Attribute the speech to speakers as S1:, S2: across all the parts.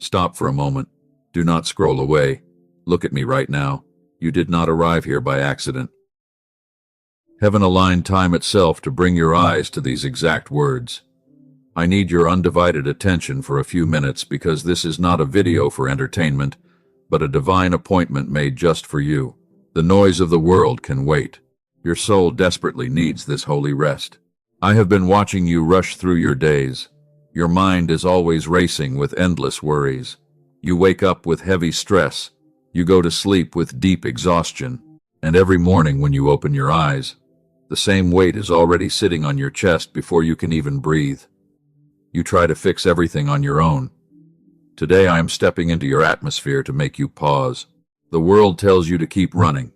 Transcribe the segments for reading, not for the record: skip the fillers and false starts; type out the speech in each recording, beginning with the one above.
S1: Stop for a moment. Do not scroll away. Look at me right now. You did not arrive here by accident. Heaven aligned time itself to bring your eyes to these exact words. I need your undivided attention for a few minutes because this is not a video for entertainment, but a divine appointment made just for you. The noise of the world can wait. Your soul desperately needs this holy rest. I have been watching you rush through your days. Your mind is always racing with endless worries. You wake up with heavy stress. You go to sleep with deep exhaustion. And every morning when you open your eyes, the same weight is already sitting on your chest before you can even breathe. You try to fix everything on your own. Today I am stepping into your atmosphere to make you pause. The world tells you to keep running.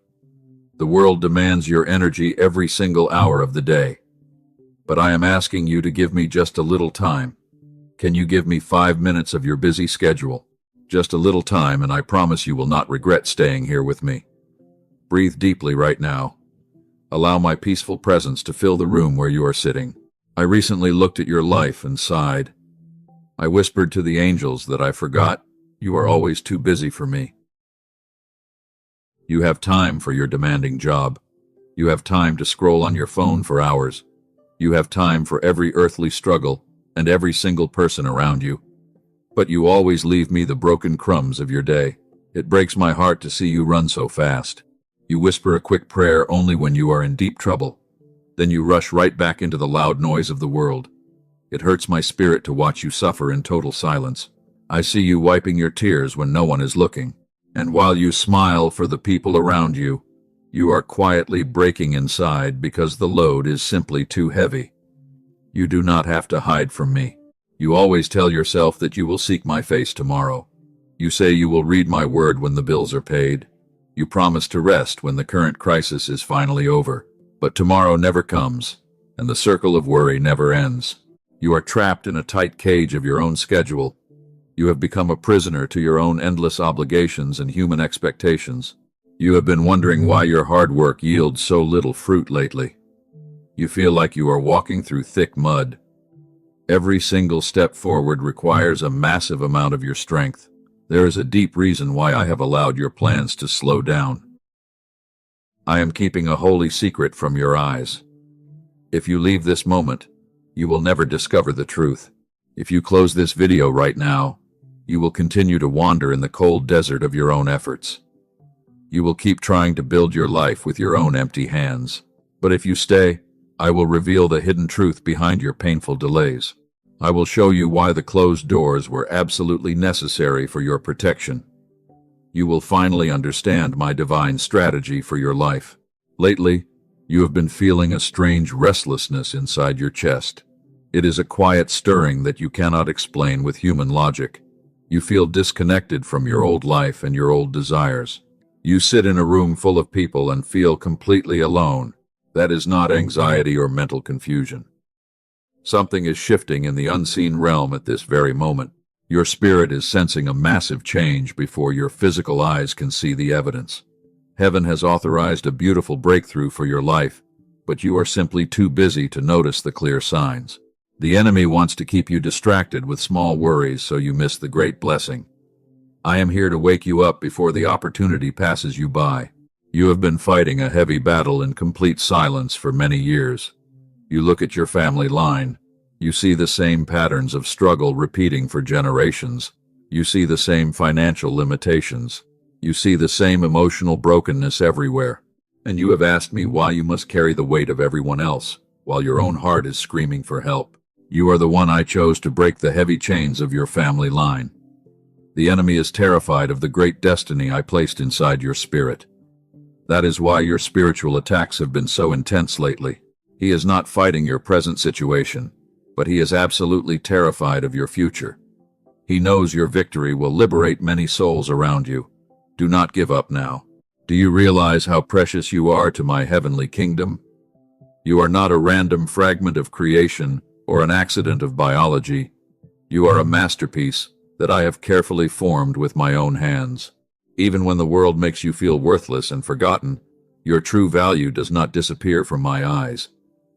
S1: The world demands your energy every single hour of the day. But I am asking you to give me just a little time. Can you give me 5 minutes of your busy schedule? Just a little time, and I promise you will not regret staying here with me. Breathe deeply right now. Allow my peaceful presence to fill the room where you are sitting. I recently looked at your life and sighed. I whispered to the angels that I forgot. You are always too busy for me. You have time for your demanding job. You have time to scroll on your phone for hours. You have time for every earthly struggle and every single person around you. But you always leave me the broken crumbs of your day. It breaks my heart to see you run so fast. You whisper a quick prayer only when you are in deep trouble. Then you rush right back into the loud noise of the world. It hurts my spirit to watch you suffer in total silence. I see you wiping your tears when no one is looking. And while you smile for the people around you, you are quietly breaking inside because the load is simply too heavy. You do not have to hide from me. You always tell yourself that you will seek my face tomorrow. You say you will read my word when the bills are paid. You promise to rest when the current crisis is finally over. But tomorrow never comes, and the circle of worry never ends. You are trapped in a tight cage of your own schedule. You have become a prisoner to your own endless obligations and human expectations. You have been wondering why your hard work yields so little fruit lately. You feel like you are walking through thick mud. Every single step forward requires a massive amount of your strength. There is a deep reason why I have allowed your plans to slow down. I am keeping a holy secret from your eyes. If you leave this moment, you will never discover the truth. If you close this video right now, you will continue to wander in the cold desert of your own efforts. You will keep trying to build your life with your own empty hands. But if you stay, I will reveal the hidden truth behind your painful delays. I will show you why the closed doors were absolutely necessary for your protection. You will finally understand my divine strategy for your life. Lately, you have been feeling a strange restlessness inside your chest. It is a quiet stirring that you cannot explain with human logic. You feel disconnected from your old life and your old desires. You sit in a room full of people and feel completely alone. That is not anxiety or mental confusion. Something is shifting in the unseen realm at this very moment. Your spirit is sensing a massive change before your physical eyes can see the evidence. Heaven has authorized a beautiful breakthrough for your life, but you are simply too busy to notice the clear signs. The enemy wants to keep you distracted with small worries so you miss the great blessing. I am here to wake you up before the opportunity passes you by. You have been fighting a heavy battle in complete silence for many years. You look at your family line. You see the same patterns of struggle repeating for generations. You see the same financial limitations. You see the same emotional brokenness everywhere. And you have asked me why you must carry the weight of everyone else, while your own heart is screaming for help. You are the one I chose to break the heavy chains of your family line. The enemy is terrified of the great destiny I placed inside your spirit. That is why your spiritual attacks have been so intense lately. He is not fighting your present situation, but he is absolutely terrified of your future. He knows your victory will liberate many souls around you. Do not give up now. Do you realize how precious you are to my heavenly kingdom? You are not a random fragment of creation or an accident of biology. You are a masterpiece that I have carefully formed with my own hands. Even when the world makes you feel worthless and forgotten, your true value does not disappear from my eyes.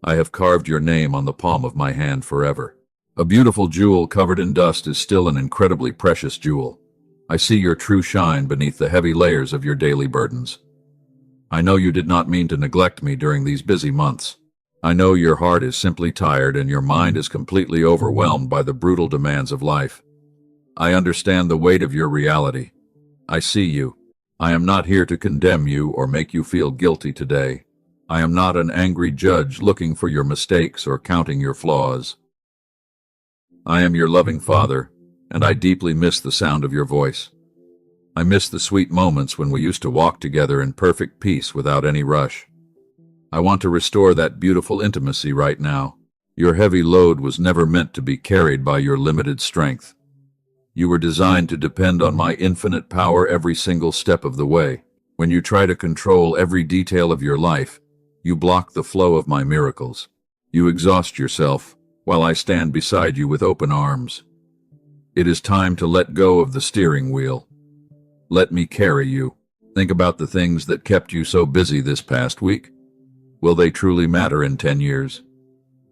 S1: I have carved your name on the palm of my hand forever. A beautiful jewel covered in dust is still an incredibly precious jewel. I see your true shine beneath the heavy layers of your daily burdens. I know you did not mean to neglect me during these busy months. I know your heart is simply tired and your mind is completely overwhelmed by the brutal demands of life. I understand the weight of your reality. I see you. I am not here to condemn you or make you feel guilty today. I am not an angry judge looking for your mistakes or counting your flaws. I am your loving father, and I deeply miss the sound of your voice. I miss the sweet moments when we used to walk together in perfect peace without any rush. I want to restore that beautiful intimacy right now. Your heavy load was never meant to be carried by your limited strength. You were designed to depend on my infinite power every single step of the way. When you try to control every detail of your life, you block the flow of my miracles. You exhaust yourself, while I stand beside you with open arms. It is time to let go of the steering wheel. Let me carry you. Think about the things that kept you so busy this past week. Will they truly matter in 10 years?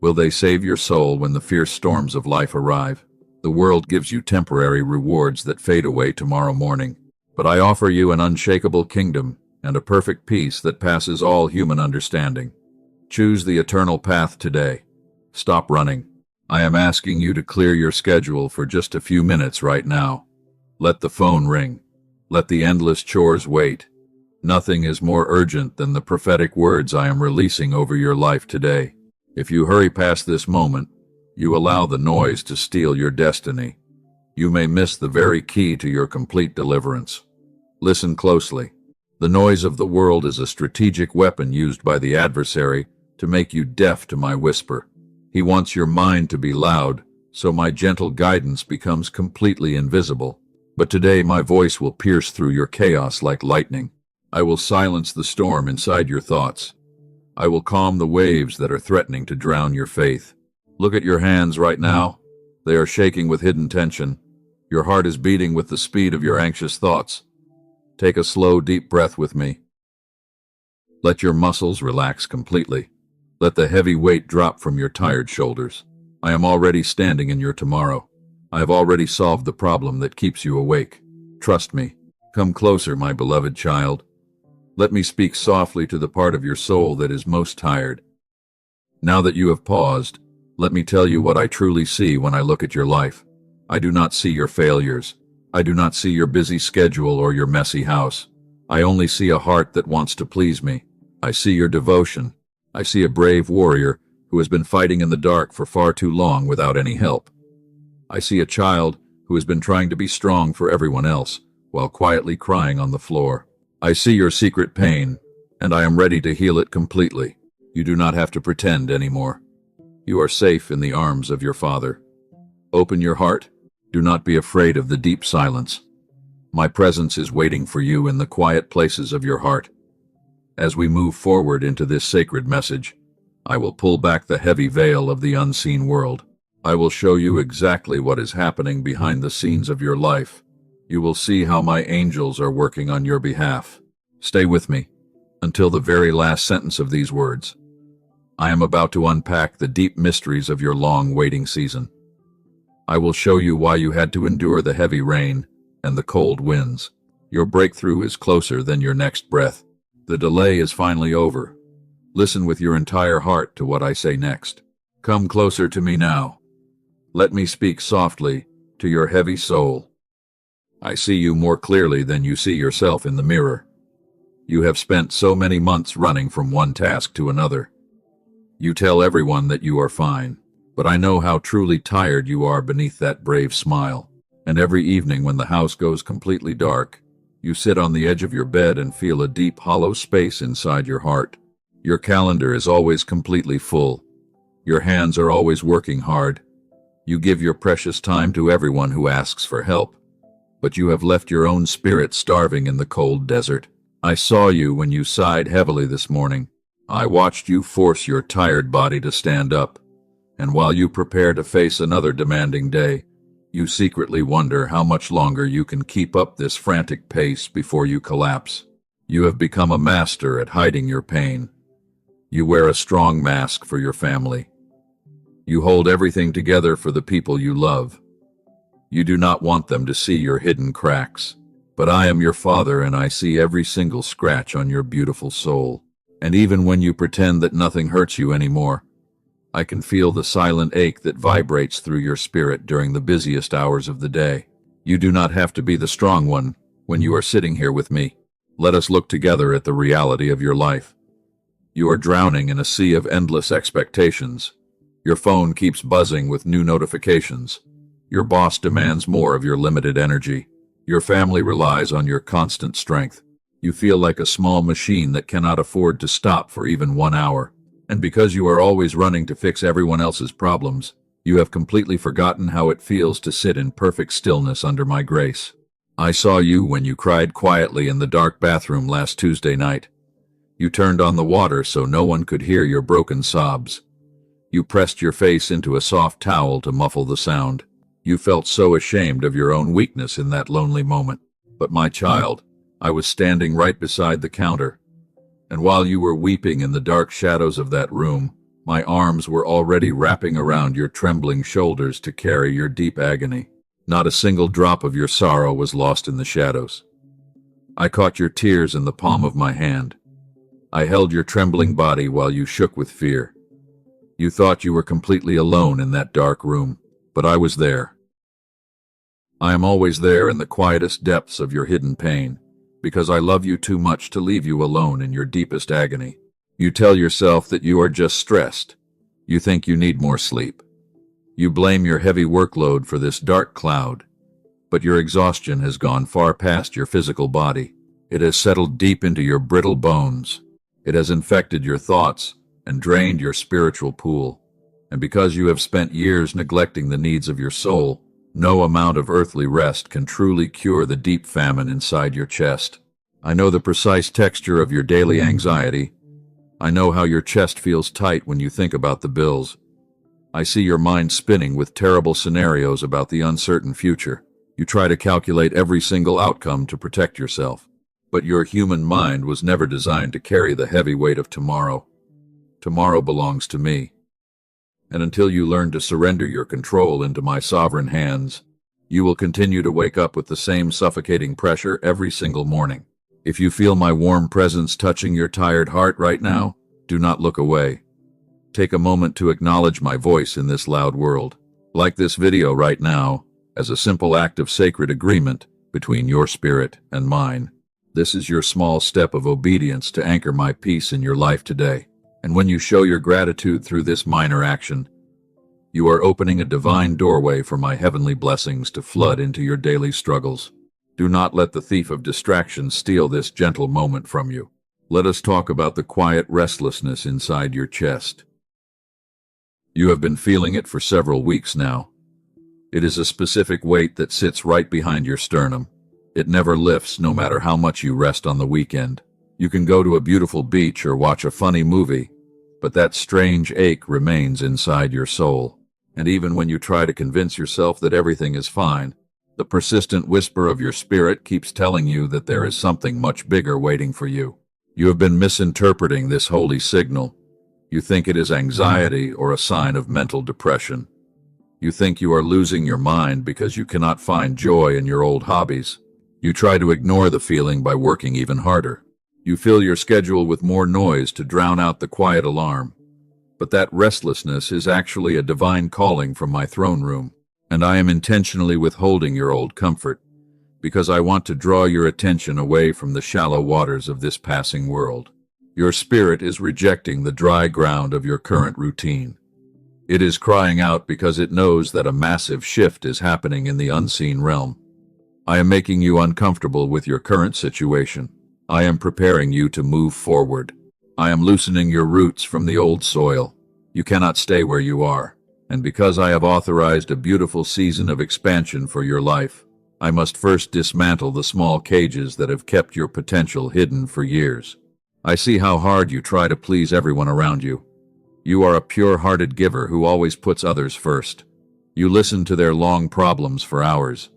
S1: Will they save your soul when the fierce storms of life arrive? The world gives you temporary rewards that fade away tomorrow morning, but I offer you an unshakable kingdom and a perfect peace that passes all human understanding. Choose the eternal path today. Stop running. I am asking you to clear your schedule for just a few minutes right now. Let the phone ring. Let the endless chores wait. Nothing is more urgent than the prophetic words I am releasing over your life today. If you hurry past this moment, you allow the noise to steal your destiny. You may miss the very key to your complete deliverance. Listen closely. The noise of the world is a strategic weapon used by the adversary to make you deaf to my whisper. He wants your mind to be loud, so my gentle guidance becomes completely invisible. But today my voice will pierce through your chaos like lightning. I will silence the storm inside your thoughts. I will calm the waves that are threatening to drown your faith. Look at your hands right now. They are shaking with hidden tension. Your heart is beating with the speed of your anxious thoughts. Take a slow, deep breath with me. Let your muscles relax completely. Let the heavy weight drop from your tired shoulders. I am already standing in your tomorrow. I have already solved the problem that keeps you awake. Trust me. Come closer, my beloved child. Let me speak softly to the part of your soul that is most tired. Now that you have paused, let me tell you what I truly see when I look at your life. I do not see your failures. I do not see your busy schedule or your messy house. I only see a heart that wants to please me. I see your devotion. I see a brave warrior who has been fighting in the dark for far too long without any help. I see a child who has been trying to be strong for everyone else while quietly crying on the floor. I see your secret pain, and I am ready to heal it completely. You do not have to pretend anymore. You are safe in the arms of your Father. Open your heart. Do not be afraid of the deep silence. My presence is waiting for you in the quiet places of your heart. As we move forward into this sacred message, I will pull back the heavy veil of the unseen world. I will show you exactly what is happening behind the scenes of your life. You will see how my angels are working on your behalf. Stay with me until the very last sentence of these words. I am about to unpack the deep mysteries of your long waiting season. I will show you why you had to endure the heavy rain and the cold winds. Your breakthrough is closer than your next breath. The delay is finally over. Listen with your entire heart to what I say next. Come closer to me now. Let me speak softly to your heavy soul. I see you more clearly than you see yourself in the mirror. You have spent so many months running from one task to another. You tell everyone that you are fine, but I know how truly tired you are beneath that brave smile. And every evening when the house goes completely dark, you sit on the edge of your bed and feel a deep, hollow space inside your heart. Your calendar is always completely full. Your hands are always working hard. You give your precious time to everyone who asks for help. But you have left your own spirit starving in the cold desert. I saw you when you sighed heavily this morning. I watched you force your tired body to stand up. And while you prepare to face another demanding day, you secretly wonder how much longer you can keep up this frantic pace before you collapse. You have become a master at hiding your pain. You wear a strong mask for your family. You hold everything together for the people you love. You do not want them to see your hidden cracks. But I am your father, and I see every single scratch on your beautiful soul. And even when you pretend that nothing hurts you anymore, I can feel the silent ache that vibrates through your spirit during the busiest hours of the day. You do not have to be the strong one when you are sitting here with me. Let us look together at the reality of your life. You are drowning in a sea of endless expectations. Your phone keeps buzzing with new notifications. Your boss demands more of your limited energy. Your family relies on your constant strength. You feel like a small machine that cannot afford to stop for even 1 hour. And because you are always running to fix everyone else's problems, you have completely forgotten how it feels to sit in perfect stillness under my grace. I saw you when you cried quietly in the dark bathroom last Tuesday night. You turned on the water so no one could hear your broken sobs. You pressed your face into a soft towel to muffle the sound. You felt so ashamed of your own weakness in that lonely moment. But my child, I was standing right beside the counter. And while you were weeping in the dark shadows of that room, my arms were already wrapping around your trembling shoulders to carry your deep agony. Not a single drop of your sorrow was lost in the shadows. I caught your tears in the palm of my hand. I held your trembling body while you shook with fear. You thought you were completely alone in that dark room, but I was there. I am always there in the quietest depths of your hidden pain, because I love you too much to leave you alone in your deepest agony. You tell yourself that you are just stressed. You think you need more sleep. You blame your heavy workload for this dark cloud, but your exhaustion has gone far past your physical body. It has settled deep into your brittle bones. It has infected your thoughts and drained your spiritual pool. And because you have spent years neglecting the needs of your soul, no amount of earthly rest can truly cure the deep famine inside your chest. I know the precise texture of your daily anxiety. I know how your chest feels tight when you think about the bills. I see your mind spinning with terrible scenarios about the uncertain future. You try to calculate every single outcome to protect yourself. But your human mind was never designed to carry the heavy weight of tomorrow. Tomorrow belongs to me. And until you learn to surrender your control into my sovereign hands, you will continue to wake up with the same suffocating pressure every single morning. If you feel my warm presence touching your tired heart right now, do not look away. Take a moment to acknowledge my voice in this loud world. Like this video right now, as a simple act of sacred agreement between your spirit and mine. This is your small step of obedience to anchor my peace in your life today. And when you show your gratitude through this minor action, you are opening a divine doorway for my heavenly blessings to flood into your daily struggles. Do not let the thief of distraction steal this gentle moment from you. Let us talk about the quiet restlessness inside your chest. You have been feeling it for several weeks now. It is a specific weight that sits right behind your sternum. It never lifts, no matter how much you rest on the weekend. You can go to a beautiful beach or watch a funny movie, but that strange ache remains inside your soul. And even when you try to convince yourself that everything is fine, the persistent whisper of your spirit keeps telling you that there is something much bigger waiting for you. You have been misinterpreting this holy signal. You think it is anxiety or a sign of mental depression. You think you are losing your mind because you cannot find joy in your old hobbies. You try to ignore the feeling by working even harder. You fill your schedule with more noise to drown out the quiet alarm. But that restlessness is actually a divine calling from my throne room, and I am intentionally withholding your old comfort, because I want to draw your attention away from the shallow waters of this passing world. Your spirit is rejecting the dry ground of your current routine. It is crying out because it knows that a massive shift is happening in the unseen realm. I am making you uncomfortable with your current situation. I am preparing you to move forward. I am loosening your roots from the old soil. You cannot stay where you are. And because I have authorized a beautiful season of expansion for your life, I must first dismantle the small cages that have kept your potential hidden for years. I see how hard you try to please everyone around you. You are a pure-hearted giver who always puts others first. You listen to their long problems for hours.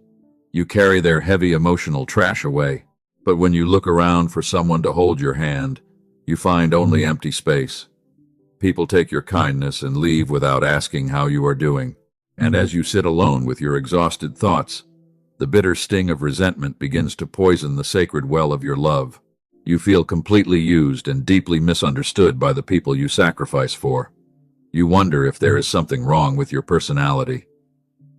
S1: You carry their heavy emotional trash away. But when you look around for someone to hold your hand, you find only empty space. People take your kindness and leave without asking how you are doing. And as you sit alone with your exhausted thoughts, the bitter sting of resentment begins to poison the sacred well of your love. You feel completely used and deeply misunderstood by the people you sacrifice for. You wonder if there is something wrong with your personality.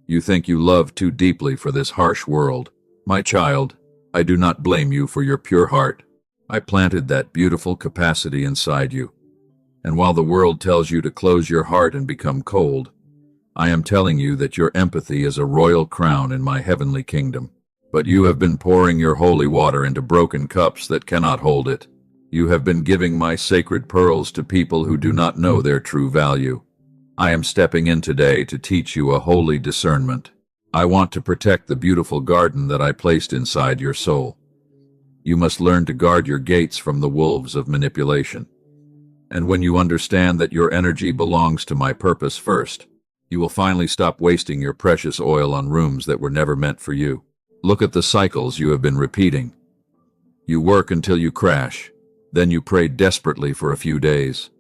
S1: You think you love too deeply for this harsh world. My child, I do not blame you for your pure heart. I planted that beautiful capacity inside you. And while the world tells you to close your heart and become cold, I am telling you that your empathy is a royal crown in my heavenly kingdom. But you have been pouring your holy water into broken cups that cannot hold it. You have been giving my sacred pearls to people who do not know their true value. I am stepping in today to teach you a holy discernment. I want to protect the beautiful garden that I placed inside your soul. You must learn to guard your gates from the wolves of manipulation. And when you understand that your energy belongs to my purpose first, you will finally stop wasting your precious oil on rooms that were never meant for you. Look at the cycles you have been repeating. You work until you crash. Then you pray desperately for a few days.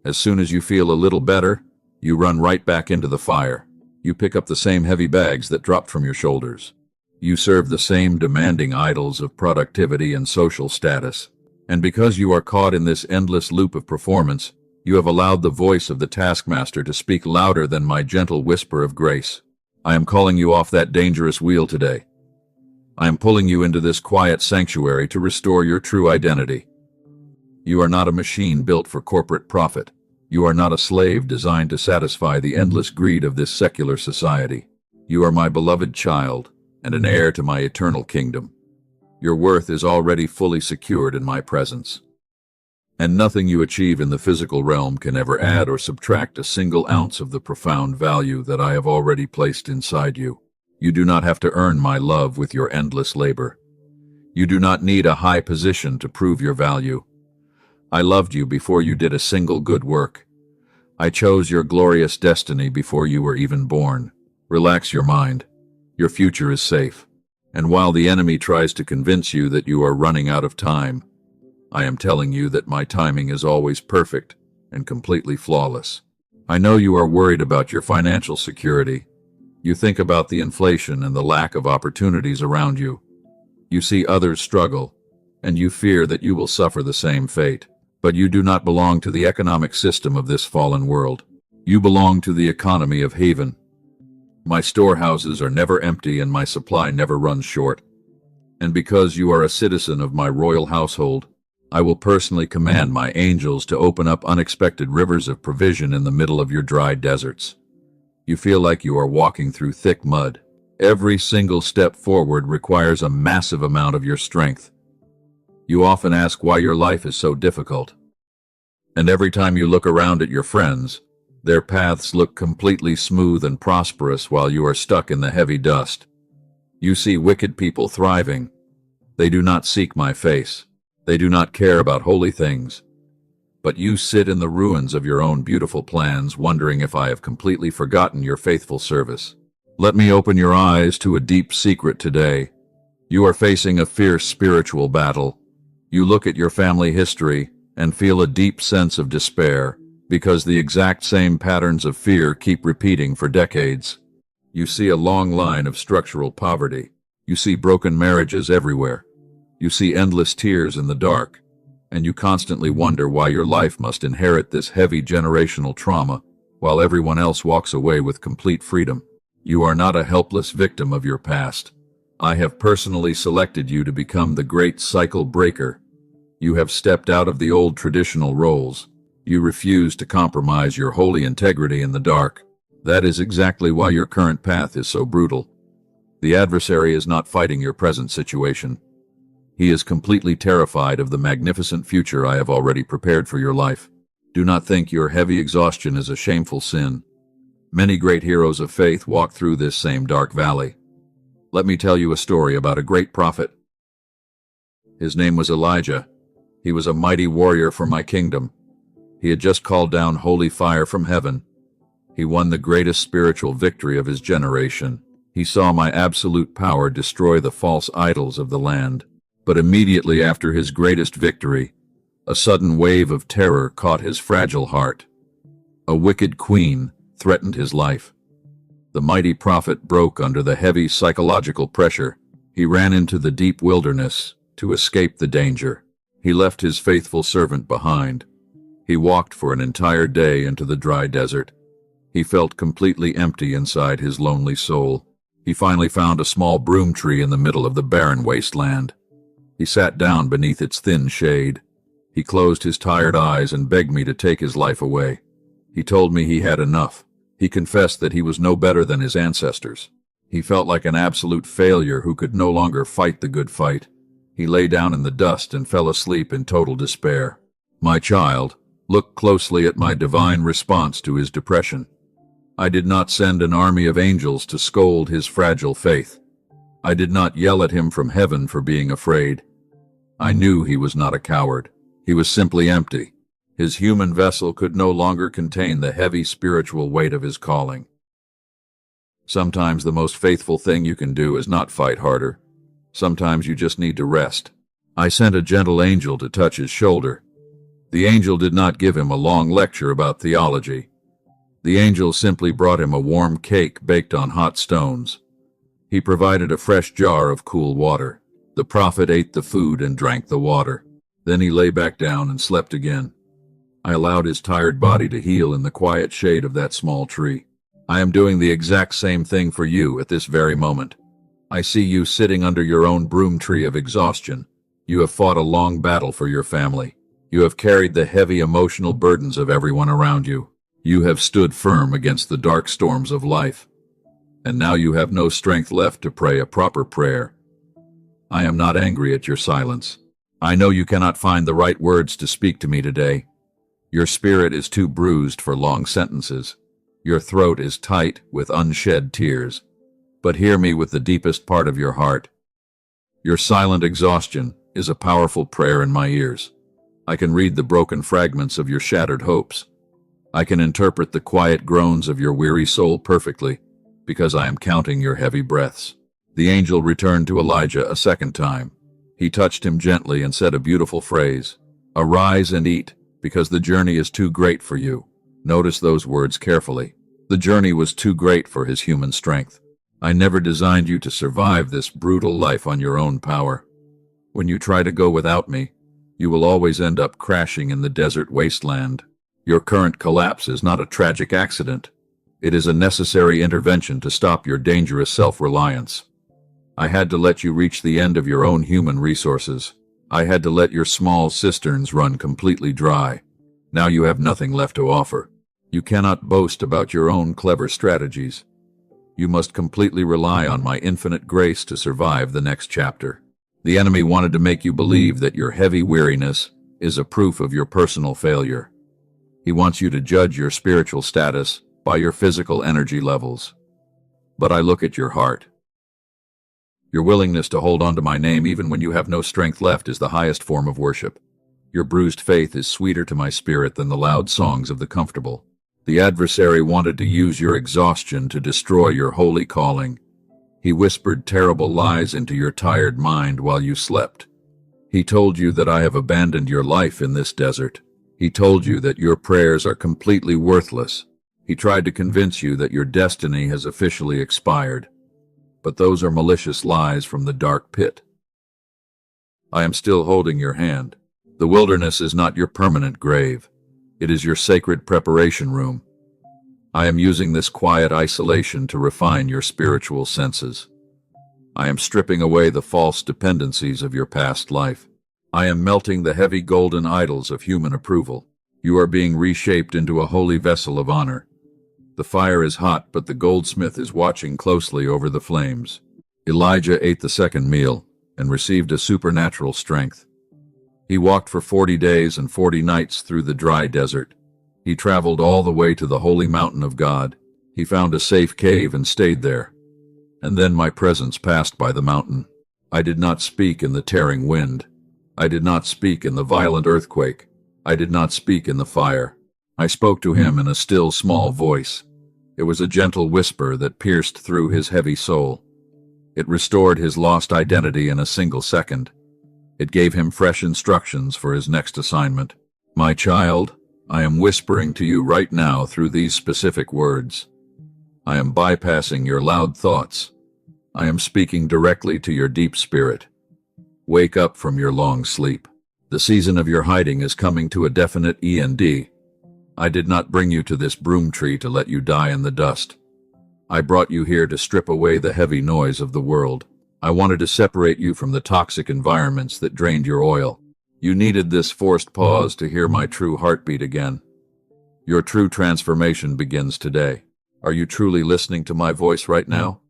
S1: As soon as you feel a little better, you run right back into the fire. You pick up the same heavy bags that dropped from your shoulders. You serve the same demanding idols of productivity and social status. And because you are caught in this endless loop of performance, you have allowed the voice of the taskmaster to speak louder than my gentle whisper of grace. I am calling you off that dangerous wheel today. I am pulling you into this quiet sanctuary to restore your true identity. You are not a machine built for corporate profit. You are not a slave designed to satisfy the endless greed of this secular society. You are my beloved child and an heir to my eternal kingdom. Your worth is already fully secured in my presence. And nothing you achieve in the physical realm can ever add or subtract a single ounce of the profound value that I have already placed inside you. You do not have to earn my love with your endless labor. You do not need a high position to prove your value. I loved you before you did a single good work. I chose your glorious destiny before you were even born. Relax your mind. Your future is safe. And while the enemy tries to convince you that you are running out of time, I am telling you that my timing is always perfect and completely flawless. I know you are worried about your financial security. You think about the inflation and the lack of opportunities around you. You see others struggle, and you fear that you will suffer the same fate. But you do not belong to the economic system of this fallen world. You belong to the economy of Haven. My storehouses are never empty and my supply never runs short. And because you are a citizen of my royal household, I will personally command my angels to open up unexpected rivers of provision in the middle of your dry deserts. You feel like you are walking through thick mud. Every single step forward requires a massive amount of your strength. You often ask why your life is so difficult. And every time you look around at your friends, their paths look completely smooth and prosperous while you are stuck in the heavy dust. You see wicked people thriving. They do not seek my face. They do not care about holy things. But you sit in the ruins of your own beautiful plans, wondering if I have completely forgotten your faithful service. Let me open your eyes to a deep secret today. You are facing a fierce spiritual battle. You look at your family history and feel a deep sense of despair because the exact same patterns of fear keep repeating for decades. You see a long line of structural poverty. You see broken marriages everywhere. You see endless tears in the dark, and you constantly wonder why your life must inherit this heavy generational trauma while everyone else walks away with complete freedom. You are not a helpless victim of your past. I have personally selected you to become the great cycle breaker. You have stepped out of the old traditional roles. You refuse to compromise your holy integrity in the dark. That is exactly why your current path is so brutal. The adversary is not fighting your present situation. He is completely terrified of the magnificent future I have already prepared for your life. Do not think your heavy exhaustion is a shameful sin. Many great heroes of faith walked through this same dark valley. Let me tell you a story about a great prophet. His name was Elijah. He was a mighty warrior for my kingdom. He had just called down holy fire from heaven. He won the greatest spiritual victory of his generation. He saw my absolute power destroy the false idols of the land. But immediately after his greatest victory, A sudden wave of terror caught his fragile heart. A wicked queen threatened his life. The mighty prophet broke under the heavy psychological pressure. He ran into the deep wilderness to escape the danger. He left his faithful servant behind. He walked for an entire day into the dry desert. He felt completely empty inside his lonely soul. He finally found a small broom tree in the middle of the barren wasteland. He sat down beneath its thin shade. He closed his tired eyes and begged me to take his life away. He told me he had enough. He confessed that he was no better than his ancestors. He felt like an absolute failure who could no longer fight the good fight. He lay down in the dust and fell asleep in total despair. My child, look closely at my divine response to his depression. I did not send an army of angels to scold his fragile faith. I did not yell at him from heaven for being afraid. I knew he was not a coward. He was simply empty. His human vessel could no longer contain the heavy spiritual weight of his calling. Sometimes the most faithful thing you can do is not fight harder. Sometimes you just need to rest. I sent a gentle angel to touch his shoulder. The angel did not give him a long lecture about theology. The angel simply brought him a warm cake baked on hot stones. He provided a fresh jar of cool water. The prophet ate the food and drank the water. Then he lay back down and slept again. I allowed his tired body to heal in the quiet shade of that small tree. I am doing the exact same thing for you at this very moment. I see you sitting under your own broom tree of exhaustion. You have fought a long battle for your family. You have carried the heavy emotional burdens of everyone around you. You have stood firm against the dark storms of life. And now you have no strength left to pray a proper prayer. I am not angry at your silence. I know you cannot find the right words to speak to me today. Your spirit is too bruised for long sentences. Your throat is tight with unshed tears. But hear me with the deepest part of your heart. Your silent exhaustion is a powerful prayer in my ears. I can read the broken fragments of your shattered hopes. I can interpret the quiet groans of your weary soul perfectly, because I am counting your heavy breaths. The angel returned to Elijah a second time. He touched him gently and said a beautiful phrase, "Arise and eat, because the journey is too great for you." Notice those words carefully. The journey was too great for his human strength. I never designed you to survive this brutal life on your own power. When you try to go without me, you will always end up crashing in the desert wasteland. Your current collapse is not a tragic accident. It is a necessary intervention to stop your dangerous self-reliance. I had to let you reach the end of your own human resources. I had to let your small cisterns run completely dry. Now you have nothing left to offer. You cannot boast about your own clever strategies. You must completely rely on my infinite grace to survive the next chapter. The enemy wanted to make you believe that your heavy weariness is a proof of your personal failure. He wants you to judge your spiritual status by your physical energy levels. But I look at your heart. Your willingness to hold on to my name even when you have no strength left is the highest form of worship. Your bruised faith is sweeter to my spirit than the loud songs of the comfortable. The adversary wanted to use your exhaustion to destroy your holy calling. He whispered terrible lies into your tired mind while you slept. He told you that I have abandoned your life in this desert. He told you that your prayers are completely worthless. He tried to convince you that your destiny has officially expired. But those are malicious lies from the dark pit. I am still holding your hand. The wilderness is not your permanent grave. It is your sacred preparation room. I am using this quiet isolation to refine your spiritual senses. I am stripping away the false dependencies of your past life. I am melting the heavy golden idols of human approval. You are being reshaped into a holy vessel of honor. The fire is hot, but the goldsmith is watching closely over the flames. Elijah ate the second meal and received a supernatural strength. He walked for 40 days and 40 nights through the dry desert. He traveled all the way to the holy mountain of God. He found a safe cave and stayed there. And then my presence passed by the mountain. I did not speak in the tearing wind. I did not speak in the violent earthquake. I did not speak in the fire. I spoke to him in a still small voice. It was a gentle whisper that pierced through his heavy soul. It restored his lost identity in a single second. It gave him fresh instructions for his next assignment. My child, I am whispering to you right now through these specific words. I am bypassing your loud thoughts. I am speaking directly to your deep spirit. Wake up from your long sleep. The season of your hiding is coming to a definite end. I did not bring you to this broom tree to let you die in the dust. I brought you here to strip away the heavy noise of the world. I wanted to separate you from the toxic environments that drained your oil. You needed this forced pause to hear my true heartbeat again. Your true transformation begins today. Are you truly listening to my voice right now?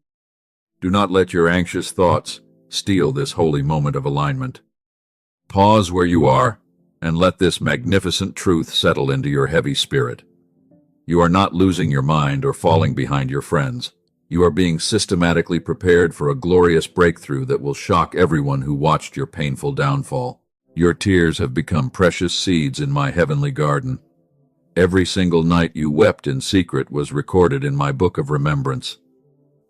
S1: Do not let your anxious thoughts steal this holy moment of alignment. Pause where you are and let this magnificent truth settle into your heavy spirit. You are not losing your mind or falling behind your friends. You are being systematically prepared for a glorious breakthrough that will shock everyone who watched your painful downfall. Your tears have become precious seeds in my heavenly garden. Every single night you wept in secret was recorded in my book of remembrance.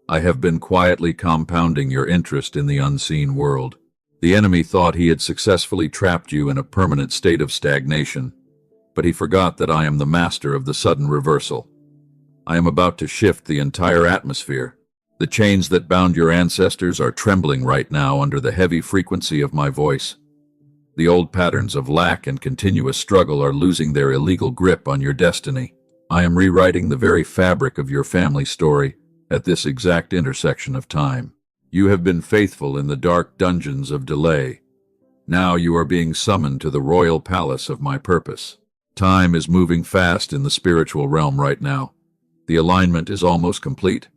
S1: I have been quietly compounding your interest in the unseen world. The enemy thought he had successfully trapped you in a permanent state of stagnation, but he forgot that I am the master of the sudden reversal. I am about to shift the entire atmosphere. The chains that bound your ancestors are trembling right now under the heavy frequency of my voice. The old patterns of lack and continuous struggle are losing their illegal grip on your destiny. I am rewriting the very fabric of your family story at this exact intersection of time. You have been faithful in the dark dungeons of delay. Now you are being summoned to the royal palace of my purpose. Time is moving fast in the spiritual realm right now. The alignment is almost complete.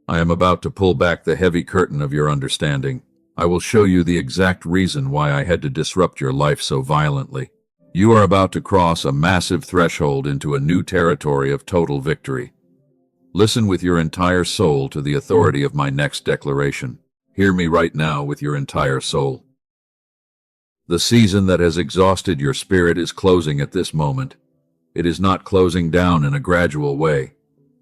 S1: I am about to pull back the heavy curtain of your understanding. I will show you the exact reason why I had to disrupt your life so violently. You are about to cross a massive threshold into a new territory of total victory. Listen with your entire soul to the authority of my next declaration. Hear me right now with your entire soul. The season that has exhausted your spirit is closing at this moment. It is not closing down in a gradual way.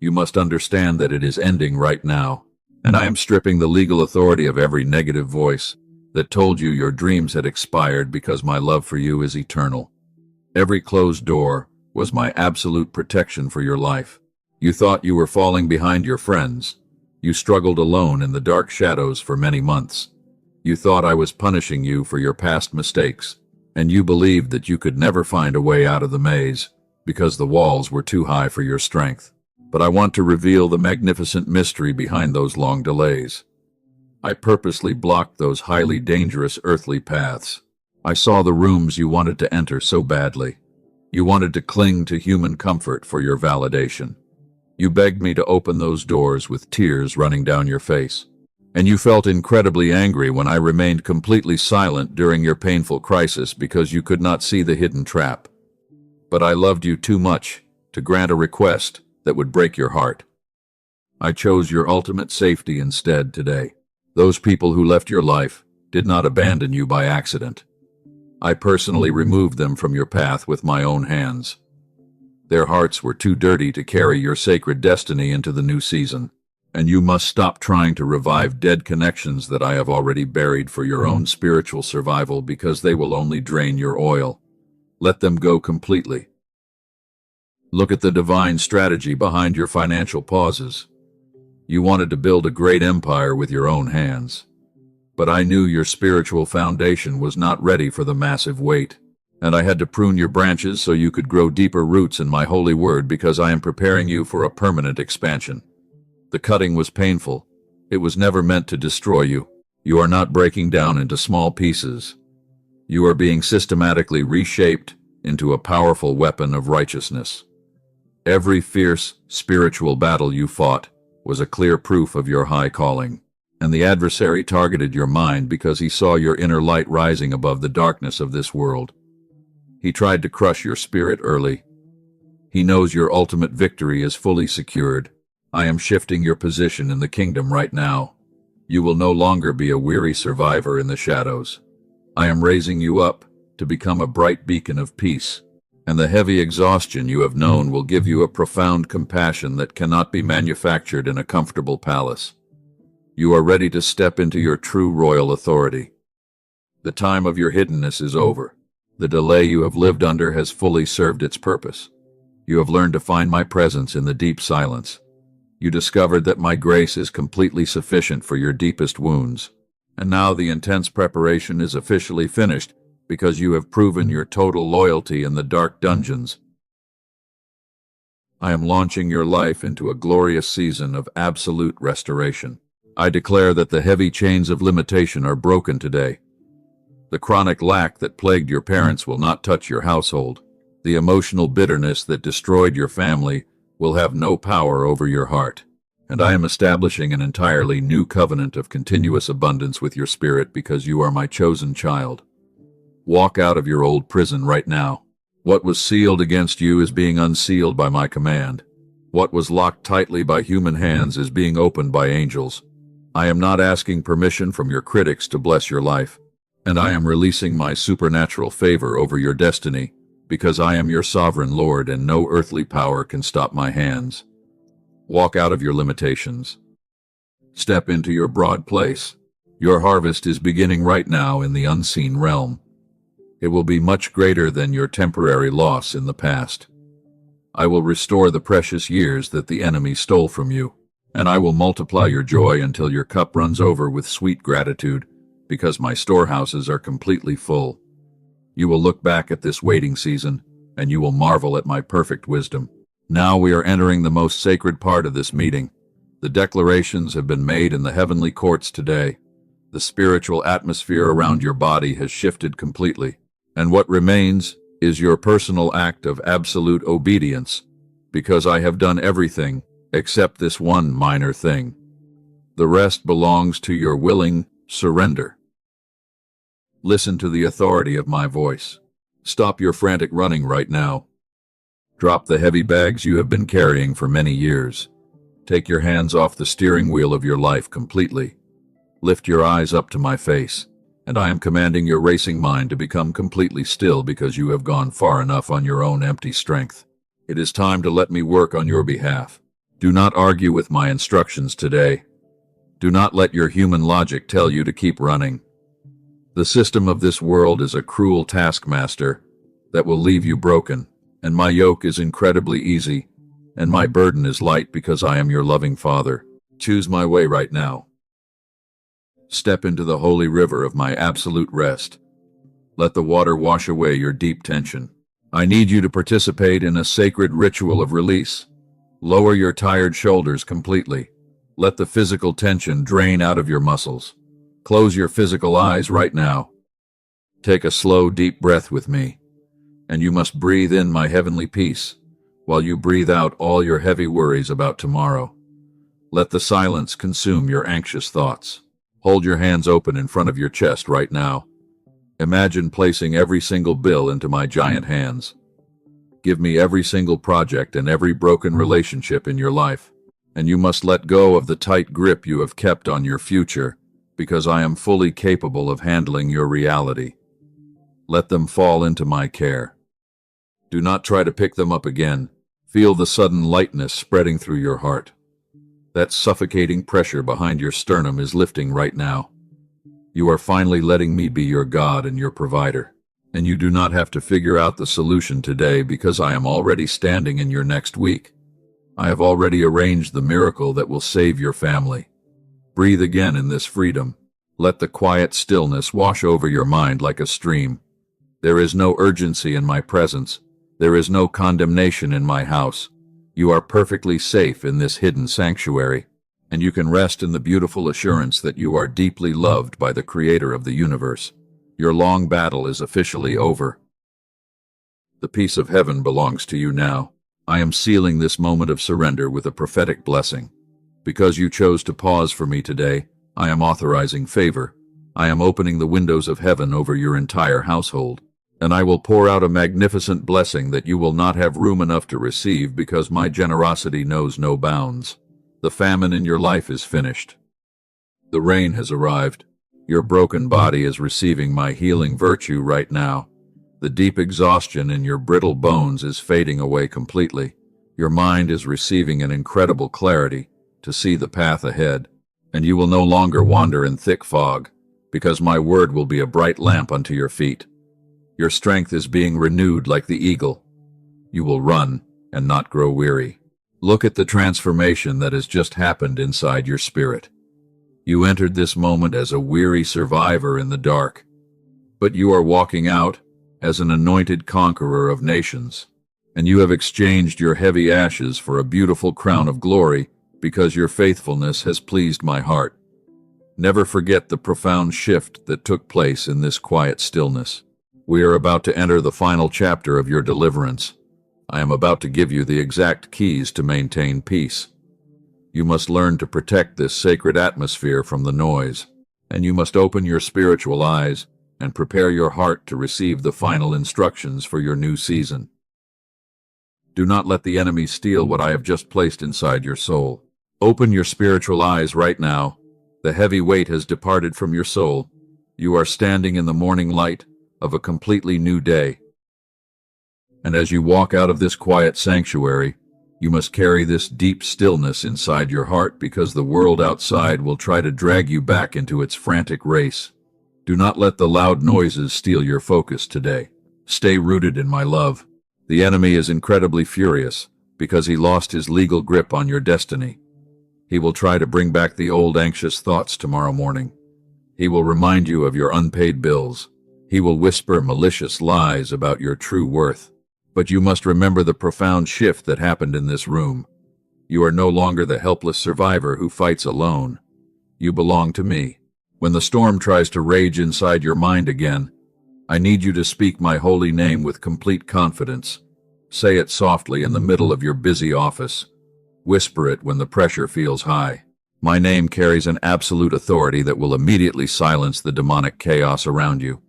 S1: You must understand that it is ending right now. And I am stripping the legal authority of every negative voice that told you your dreams had expired because my love for you is eternal. Every closed door was my absolute protection for your life. You thought you were falling behind your friends. You struggled alone in the dark shadows for many months. You thought I was punishing you for your past mistakes, and you believed that you could never find a way out of the maze because the walls were too high for your strength. But I want to reveal the magnificent mystery behind those long delays. I purposely blocked those highly dangerous earthly paths. I saw the rooms you wanted to enter so badly. You wanted to cling to human comfort for your validation. You begged me to open those doors with tears running down your face. And you felt incredibly angry when I remained completely silent during your painful crisis because you could not see the hidden trap. But I loved you too much to grant a request that would break your heart. I chose your ultimate safety instead today. Those people who left your life did not abandon you by accident. I personally removed them from your path with my own hands. Their hearts were too dirty to carry your sacred destiny into the new season, and you must stop trying to revive dead connections that I have already buried for your own spiritual survival because they will only drain your oil. Let them go completely. Look at the divine strategy behind your financial pauses. You wanted to build a great empire with your own hands. But I knew your spiritual foundation was not ready for the massive weight, and I had to prune your branches so you could grow deeper roots in my holy word because I am preparing you for a permanent expansion. The cutting was painful. It was never meant to destroy you. You are not breaking down into small pieces. You are being systematically reshaped into a powerful weapon of righteousness. Every fierce spiritual battle you fought was a clear proof of your high calling, and the adversary targeted your mind because he saw your inner light rising above the darkness of this world. He tried to crush your spirit early. He knows your ultimate victory is fully secured. I am shifting your position in the kingdom right now. You will no longer be a weary survivor in the shadows. I am raising you up to become a bright beacon of peace, and the heavy exhaustion you have known will give you a profound compassion that cannot be manufactured in a comfortable palace. You are ready to step into your true royal authority. The time of your hiddenness is over. The delay you have lived under has fully served its purpose. You have learned to find my presence in the deep silence. You discovered that my grace is completely sufficient for your deepest wounds. And now the intense preparation is officially finished because you have proven your total loyalty in the dark dungeons. I am launching your life into a glorious season of absolute restoration. I declare that the heavy chains of limitation are broken today. The chronic lack that plagued your parents will not touch your household. The emotional bitterness that destroyed your family will have no power over your heart. And I am establishing an entirely new covenant of continuous abundance with your spirit because you are my chosen child. Walk out of your old prison right now. What was sealed against you is being unsealed by my command. What was locked tightly by human hands is being opened by angels. I am not asking permission from your critics to bless your life, and I am releasing my supernatural favor over your destiny, because I am your sovereign Lord and no earthly power can stop my hands. Walk out of your limitations. Step into your broad place. Your harvest is beginning right now in the unseen realm. It will be much greater than your temporary loss in the past. I will restore the precious years that the enemy stole from you, and I will multiply your joy until your cup runs over with sweet gratitude, because my storehouses are completely full. You will look back at this waiting season, and you will marvel at my perfect wisdom. Now we are entering the most sacred part of this meeting. The declarations have been made in the heavenly courts today. The spiritual atmosphere around your body has shifted completely. And what remains is your personal act of absolute obedience, because I have done everything except this one minor thing. The rest belongs to your willing surrender. Listen to the authority of my voice. Stop your frantic running right now. Drop the heavy bags you have been carrying for many years. Take your hands off the steering wheel of your life completely. Lift your eyes up to my face. And I am commanding your racing mind to become completely still because you have gone far enough on your own empty strength. It is time to let me work on your behalf. Do not argue with my instructions today. Do not let your human logic tell you to keep running. The system of this world is a cruel taskmaster that will leave you broken, and my yoke is incredibly easy, and my burden is light because I am your loving Father. Choose my way right now. Step into the holy river of my absolute rest. Let the water wash away your deep tension. I need you to participate in a sacred ritual of release. Lower your tired shoulders completely. Let the physical tension drain out of your muscles. Close your physical eyes right now. Take a slow, deep breath with me, and you must breathe in my heavenly peace while you breathe out all your heavy worries about tomorrow. Let the silence consume your anxious thoughts. Hold your hands open in front of your chest right now. Imagine placing every single bill into my giant hands. Give me every single project and every broken relationship in your life, and you must let go of the tight grip you have kept on your future, because I am fully capable of handling your reality. Let them fall into my care. Do not try to pick them up again. Feel the sudden lightness spreading through your heart. That suffocating pressure behind your sternum is lifting right now. You are finally letting me be your God and your provider. And you do not have to figure out the solution today because I am already standing in your next week. I have already arranged the miracle that will save your family. Breathe again in this freedom. Let the quiet stillness wash over your mind like a stream. There is no urgency in my presence. There is no condemnation in my house. You are perfectly safe in this hidden sanctuary, and you can rest in the beautiful assurance that you are deeply loved by the Creator of the universe. Your long battle is officially over. The peace of heaven belongs to you now. I am sealing this moment of surrender with a prophetic blessing. Because you chose to pause for me today, I am authorizing favor. I am opening the windows of heaven over your entire household. And I will pour out a magnificent blessing that you will not have room enough to receive because my generosity knows no bounds. The famine in your life is finished. The rain has arrived. Your broken body is receiving my healing virtue right now. The deep exhaustion in your brittle bones is fading away completely. Your mind is receiving an incredible clarity to see the path ahead, and you will no longer wander in thick fog. because my word will be a bright lamp unto your feet. Your strength is being renewed like the eagle. You will run and not grow weary. Look at the transformation that has just happened inside your spirit. You entered this moment as a weary survivor in the dark, but you are walking out as an anointed conqueror of nations, and you have exchanged your heavy ashes for a beautiful crown of glory because your faithfulness has pleased my heart. Never forget the profound shift that took place in this quiet stillness. We are about to enter the final chapter of your deliverance. I am about to give you the exact keys to maintain peace. You must learn to protect this sacred atmosphere from the noise, and you must open your spiritual eyes and prepare your heart to receive the final instructions for your new season. Do not let the enemy steal what I have just placed inside your soul. Open your spiritual eyes right now. The heavy weight has departed from your soul. You are standing in the morning light of a completely new day. And as you walk out of this quiet sanctuary, you must carry this deep stillness inside your heart because the world outside will try to drag you back into its frantic race. Do not let the loud noises steal your focus today. Stay rooted in my love. The enemy is incredibly furious because he lost his legal grip on your destiny. He will try to bring back the old anxious thoughts tomorrow morning. He will remind you of your unpaid bills. He will whisper malicious lies about your true worth. But you must remember the profound shift that happened in this room. You are no longer the helpless survivor who fights alone. You belong to me. When the storm tries to rage inside your mind again, I need you to speak my holy name with complete confidence. Say it softly in the middle of your busy office. Whisper it when the pressure feels high. My name carries an absolute authority that will immediately silence the demonic chaos around you.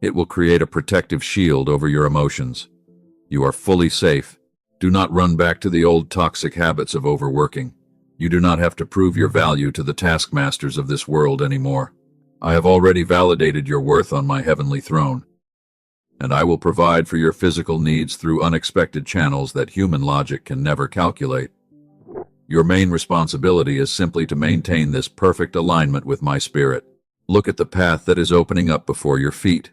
S1: It will create a protective shield over your emotions. You are fully safe. Do not run back to the old toxic habits of overworking. You do not have to prove your value to the taskmasters of this world anymore. I have already validated your worth on my heavenly throne, and I will provide for your physical needs through unexpected channels that human logic can never calculate. Your main responsibility is simply to maintain this perfect alignment with my spirit. Look at the path that is opening up before your feet.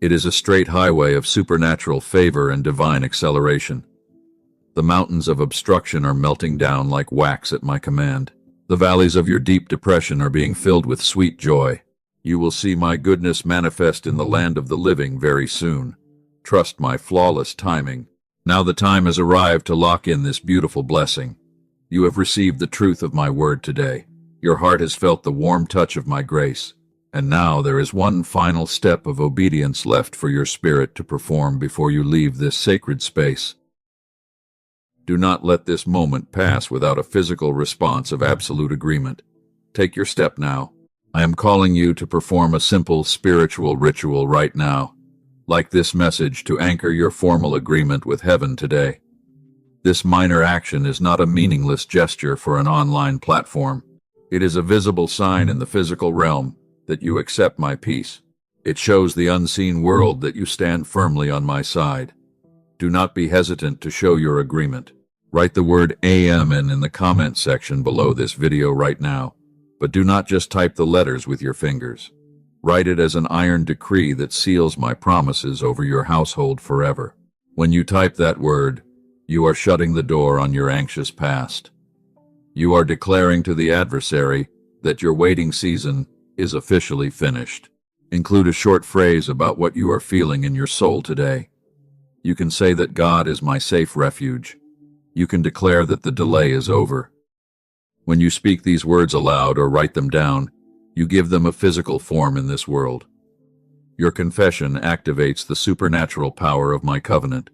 S1: It is a straight highway of supernatural favor and divine acceleration. The mountains of obstruction are melting down like wax at my command. The valleys of your deep depression are being filled with sweet joy. You will see my goodness manifest in the land of the living very soon. Trust my flawless timing. Now the time has arrived to lock in this beautiful blessing. You have received the truth of my word today. Your heart has felt the warm touch of my grace. And now there is one final step of obedience left for your spirit to perform before you leave this sacred space. Do not let this moment pass without a physical response of absolute agreement. Take your step now. I am calling you to perform a simple spiritual ritual right now, like this message to anchor your formal agreement with heaven today. This minor action is not a meaningless gesture for an online platform. It is a visible sign in the physical realm that you accept my peace. It shows the unseen world that you stand firmly on my side. Do not be hesitant to show your agreement. Write the word Amen in the comment section below this video right now, but do not just type the letters with your fingers. Write it as an iron decree that seals my promises over your household forever. When you type that word, you are shutting the door on your anxious past. You are declaring to the adversary that your waiting season is officially finished. Include a short phrase about what you are feeling in your soul today. You can say that God is my safe refuge. You can declare that the delay is over. When you speak these words aloud or write them down, you give them a physical form in this world. Your confession activates the supernatural power of my covenant.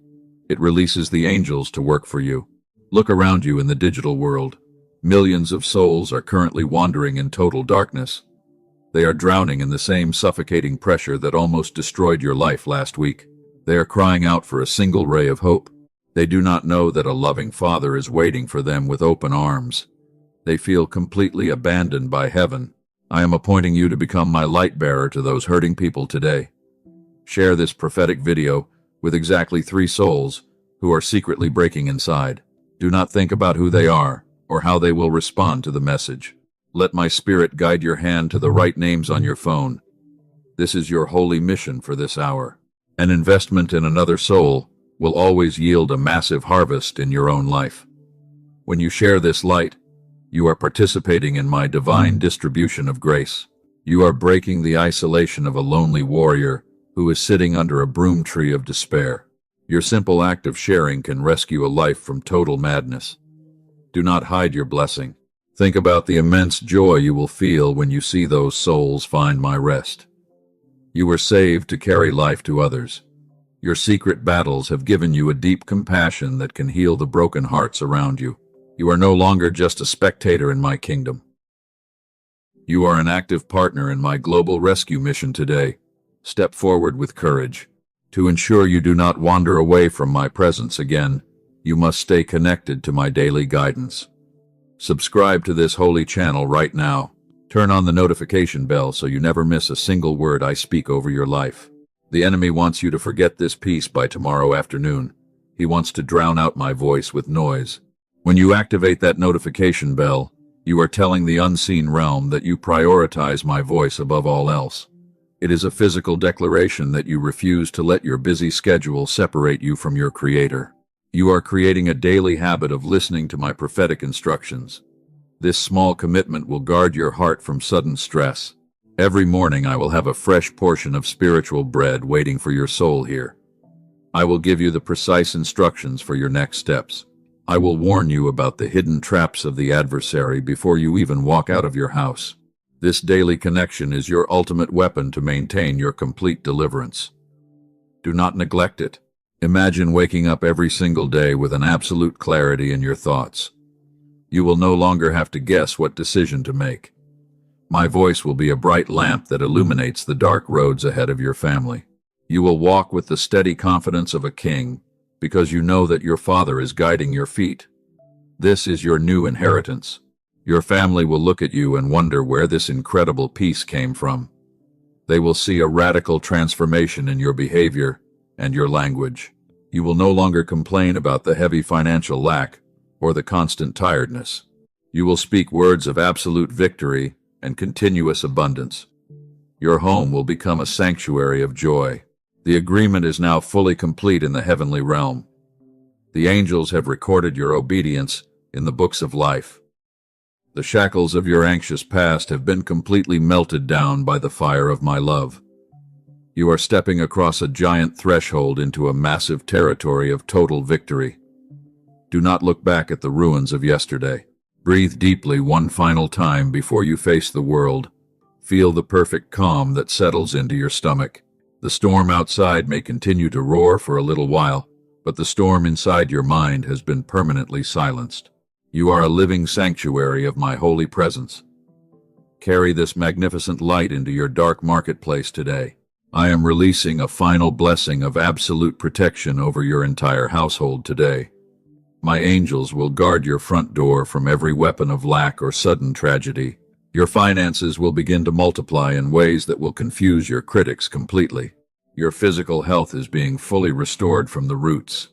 S1: It releases the angels to work for you. Look around you in the digital world. Millions of souls are currently wandering in total darkness. They are drowning in the same suffocating pressure that almost destroyed your life last week. They are crying out for a single ray of hope. They do not know that a loving Father is waiting for them with open arms. They feel completely abandoned by heaven. I am appointing you to become my light bearer to those hurting people today. Share this prophetic video with exactly 3 souls who are secretly breaking inside. Do not think about who they are or how they will respond to the message. Let my spirit guide your hand to the right names on your phone. This is your holy mission for this hour. An investment in another soul will always yield a massive harvest in your own life. When you share this light, you are participating in my divine distribution of grace. You are breaking the isolation of a lonely warrior who is sitting under a broom tree of despair. Your simple act of sharing can rescue a life from total madness. Do not hide your blessing. Think about the immense joy you will feel when you see those souls find my rest. You were saved to carry life to others. Your secret battles have given you a deep compassion that can heal the broken hearts around you. You are no longer just a spectator in my kingdom. You are an active partner in my global rescue mission today. Step forward with courage. To ensure you do not wander away from my presence again, you must stay connected to my daily guidance. Subscribe to this holy channel right now. Turn on the notification bell so you never miss a single word I speak over your life. The enemy wants you to forget this peace by tomorrow afternoon. He wants to drown out my voice with noise. When you activate that notification bell, you are telling the unseen realm that you prioritize my voice above all else. It is a physical declaration that you refuse to let your busy schedule separate you from your Creator. You are creating a daily habit of listening to my prophetic instructions. This small commitment will guard your heart from sudden stress. Every morning I will have a fresh portion of spiritual bread waiting for your soul here. I will give you the precise instructions for your next steps. I will warn you about the hidden traps of the adversary before you even walk out of your house. This daily connection is your ultimate weapon to maintain your complete deliverance. Do not neglect it. Imagine waking up every single day with an absolute clarity in your thoughts. You will no longer have to guess what decision to make. My voice will be a bright lamp that illuminates the dark roads ahead of your family. You will walk with the steady confidence of a king, because you know that your Father is guiding your feet. This is your new inheritance. Your family will look at you and wonder where this incredible peace came from. They will see a radical transformation in your behavior and your language. You will no longer complain about the heavy financial lack or the constant tiredness. You will speak words of absolute victory and continuous abundance. Your home will become a sanctuary of joy. The agreement is now fully complete in the heavenly realm. The angels have recorded your obedience in the books of life. The shackles of your anxious past have been completely melted down by the fire of my love. You are stepping across a giant threshold into a massive territory of total victory. Do not look back at the ruins of yesterday. Breathe deeply one final time before you face the world. Feel the perfect calm that settles into your stomach. The storm outside may continue to roar for a little while, but the storm inside your mind has been permanently silenced. You are a living sanctuary of my holy presence. Carry this magnificent light into your dark marketplace today. I am releasing a final blessing of absolute protection over your entire household today. My angels will guard your front door from every weapon of lack or sudden tragedy. Your finances will begin to multiply in ways that will confuse your critics completely. Your physical health is being fully restored from the roots.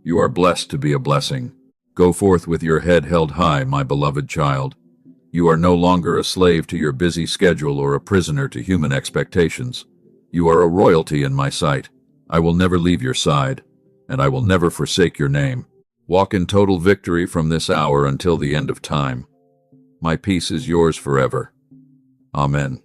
S1: You are blessed to be a blessing. Go forth with your head held high, my beloved child. You are no longer a slave to your busy schedule or a prisoner to human expectations. You are a royalty in my sight. I will never leave your side, and I will never forsake your name. Walk in total victory from this hour until the end of time. My peace is yours forever. Amen.